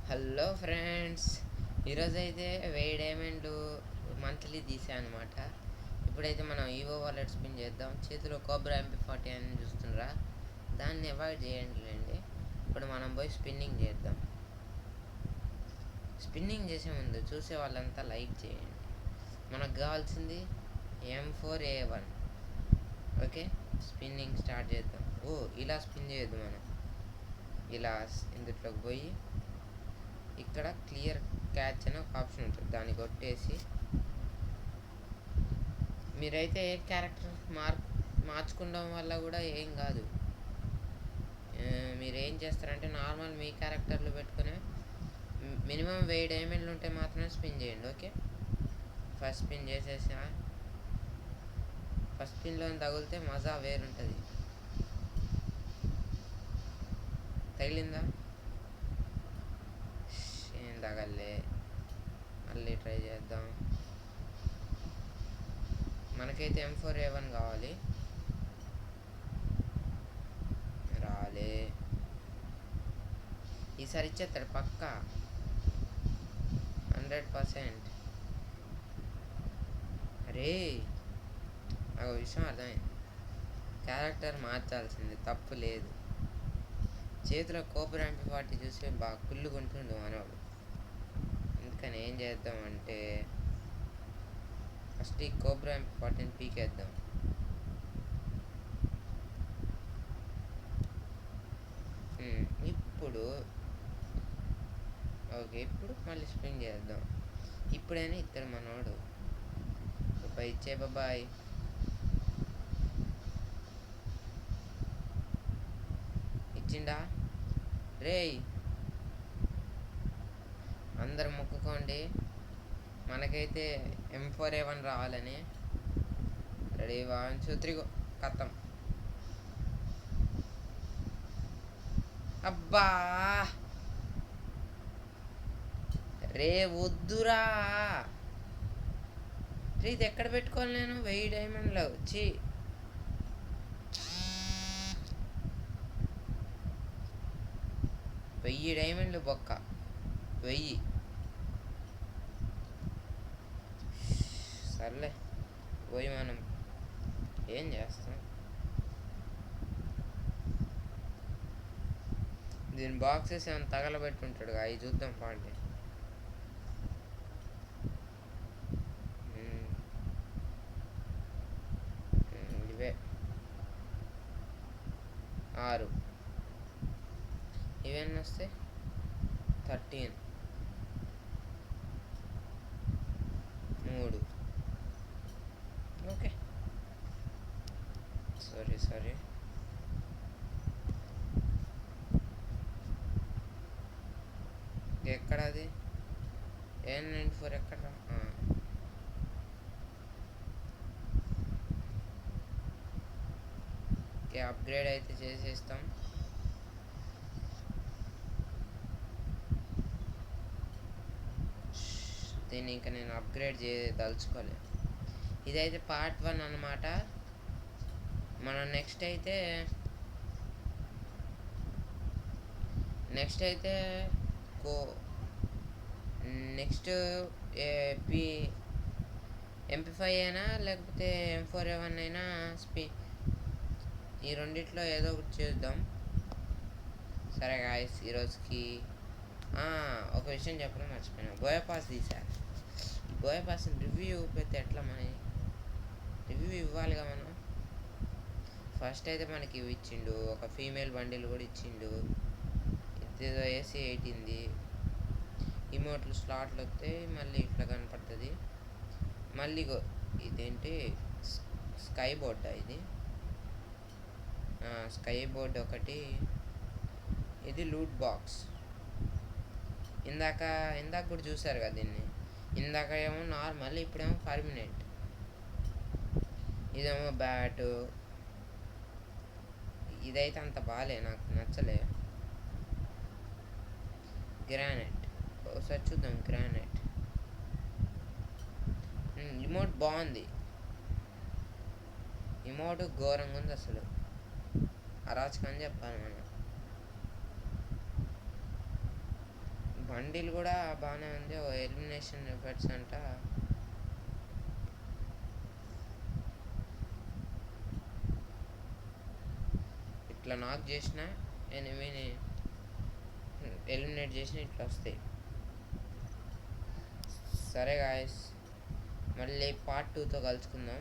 Hello friends, ఈరోజైతే 1000 డైమండ్లు monthly తీసాను అనమాట. ఇప్పుడైతే మనం ఈవో వాలెట్ స్పిన్ చేద్దాం. చేతిలో కోబ్రా MP40 అని చూస్తుండ్రా, దాన్ని అవాయిడ్ చేయండిలేండి. ఇప్పుడు మనం పోయి స్పిన్నింగ్ చేద్దాం. స్పిన్నింగ్ చేసే ముందు చూసే వాళ్ళంతా లైక్ చేయండి. మనకు కావాల్సింది M4A1. ఓకే, స్పిన్నింగ్ స్టార్ట్ చేద్దాం. ఇలా స్పిన్ చేయొద్దు, మనం ఇలా ఇందులోకి పోయి ఇక్కడ క్లియర్ క్యాచ్ అని ఒక ఆప్షన్ ఉంటుంది, దాన్ని కొట్టేసి మీరైతే ఏ క్యారెక్టర్ మార్చుకోవడం వల్ల కూడా ఏం కాదు. మీరు ఏం చేస్తారంటే నార్మల్ మీ క్యారెక్టర్లు పెట్టుకుని మినిమం 1000 డైమండ్లు ఉంటే మాత్రమే స్పిన్ చేయండి. ఓకే, ఫస్ట్ స్పిన్ చేసేసా. ఫస్ట్ స్పిన్లో తగిలితే మజా వేరుంటుంది. తగిలిందా? ఏం తగలే. మళ్ళీ ట్రై చేద్దాం. మనకైతే M4A1 కావాలి. రాలే. ఈసారి ఇచ్చేస్తాడు పక్కా, 100%. అరే, నాకు విషయం అర్థమైంది. క్యారెక్టర్ మార్చాల్సింది, తప్పు లేదు. చేతిలో కోబ్రా MP40 చూసి బాగా కుళ్ళుకుంటుండు మనవాడు. అందుకని ఏం చేద్దామంటే ఫస్ట్ ఈ కోబ్రా MP40ని పీకేద్దాం. ఇప్పుడు ఓకే, ఇప్పుడు మళ్ళీ స్పిన్ చేద్దాం. ఇప్పుడైనా ఇద్దరు మనోడు. బాబాయ్ ఇచ్చే బాబాయ్. ఇచ్చిండా? రేయ్, అందరు మొక్కుకోండి మనకైతే M4A1 రావాలని. రెడీ, 1 2 3 కత్తం. అబ్బా రే, వద్దురా రే, ఇది ఎక్కడ పెట్టుకోవాలి నేను? 1000 డైమండ్లు వచ్చి 1000 డైమండ్లు బొక్క. 1000. సర్లే, పోయి మనం ఏం చేస్తాం. దీని బాక్సెస్ ఏమైనా తగలబెట్టుంటాడు, అవి చూద్దాం పాండి. ఇవే 6. ఇవన్నీ వస్తే 13. 3. Okay, sorry. ఎక్కడ అది? N94 ఎక్కడ? ఓకే, అప్గ్రేడ్ అయితే చేసేస్తాం. దీన్ని ఇంకా నేను అప్గ్రేడ్ చేయదలుచుకోలేదు. ఇదైతే పార్ట్ 1 అన్నమాట. మనం నెక్స్ట్ అయితే నెక్స్ట్ MP5 అయినా లేకపోతే M4A1 అయినా ఈ రెండిట్లో ఏదో ఒకటి చేద్దాం. సరే గాయస్, ఈరోజుకి ఒక విషయం చెప్పడం మర్చిపోయినా. బోయపాస్ తీసా. ఈ బోయపాస్ని రివ్యూ పెడితే ఎట్లా? రివ్యూ ఇవ్వాలిగా మనం. ఫస్ట్ అయితే మనకి ఇవి ఇచ్చిండు, ఒక ఫీమేల్ బండిల్ కూడా ఇచ్చిండు. ఇదేదో AC 18ది. ఇమోట్లు స్లాట్లు వస్తే మళ్ళీ ఇట్లా కనపడుతుంది. మళ్ళీ ఇదేంటి స్కై బోర్డా? ఇది స్కై బోర్డ్ ఒకటి. ఇది లూట్ బాక్స్. ఇందాక కూడా చూసారు కదా దీన్ని. ఇందాక ఏమో నార్మల్, ఇప్పుడేమో పర్మనెంట్. ఇదేమో బ్యాటు. ఇదైతే అంత బాలే, నాకు నచ్చలే. గ్రానైట్ ఒకసారి చూద్దాం. గ్రానైట్ ఇమోట్ బాగుంది. ఇమోట్ ఘోరంగా ఉంది అసలు, అరాచకం అని చెప్పాలి మనం. బండిల్ కూడా బాగానే ఉంది. ఓ ఎలిమినేషన్ ఎఫర్ట్స్ అంట. ఇట్లా నాక్ చేసిన ఎనిమిని ఎలిమినేట్ చేసిన ఇట్లా వస్తాయి. సరే గాయస్, మళ్ళీ పార్ట్ 2తో కలుసుకుందాం.